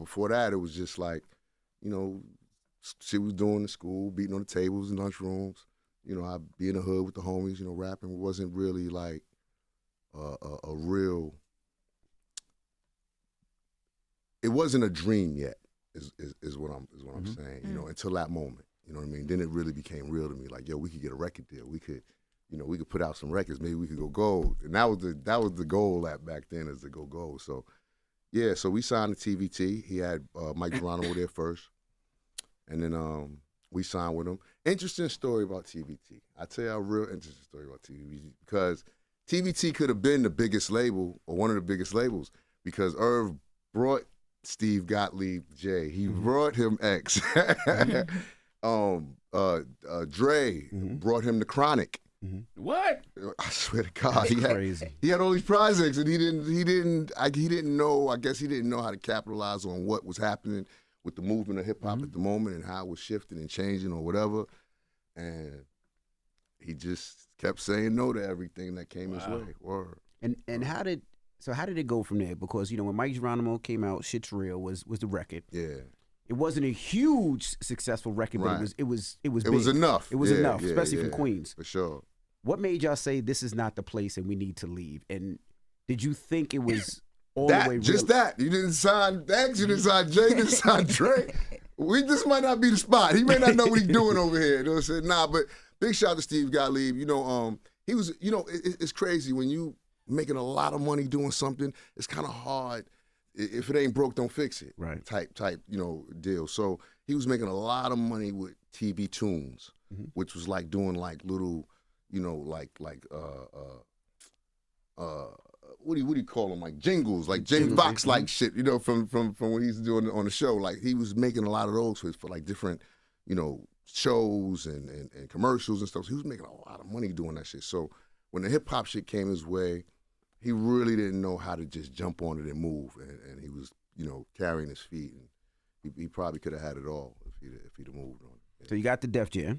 before that, it was just like, you know, shit we was doing in school, beating on the tables in lunchrooms. You know, I'd be in the hood with the homies, you know, rapping. It wasn't really like a real, it wasn't a dream yet, is what I'm saying, you know, until that moment. You know what I mean? Then it really became real to me, like, yo, we could get a record deal. We could, you know, we could put out some records. Maybe we could go gold. And that was the goal back then, is to go gold. So, yeah, so we signed to TVT. He had Mike Geronimo there first. And then we signed with him. Interesting story about TVT. I tell you a real interesting story about TVT, because TVT could have been the biggest label, or one of the biggest labels, because Irv brought Steve Gottlieb J. He brought him X. Dre brought him the Chronic. What? I swear to God, Crazy. He had all these projects, and he didn't know. I guess he didn't know how to capitalize on what was happening with the movement of hip hop at the moment, and how it was shifting and changing or whatever. And he just kept saying no to everything that came his way. Word. And how did it go from there? Because, you know, when Mike Geronimo came out, Shit's Real was the record. Yeah. It wasn't a huge successful record, but it was big. It was enough. It was enough, especially for Queens. For sure. What made y'all say this is not the place and we need to leave? And did you think it was all the way real? Just that. You didn't sign X, you didn't sign Jay, you didn't sign Dre. This might not be the spot. He may not know what he's doing over here. You know what I'm saying? Nah, but big shout out to Steve Gottlieb. You know, he was, you know, it's crazy when you making a lot of money doing something, it's kind of hard. If it ain't broke, don't fix it. Right. Type, you know, deal. So he was making a lot of money with TV Tunes, which was like doing like little, you know, what do you call them? Like jingles, like Jamie Foxx like shit, you know, from what he's doing on the show. Like he was making a lot of those for like different, you know, shows and commercials and stuff. So he was making a lot of money doing that shit. So when the hip hop shit came his way, he really didn't know how to just jump on it and move, and he was, you know, carrying his feet, and he probably could have had it all if he'd have moved on it. Yeah. So you got the Def Jam.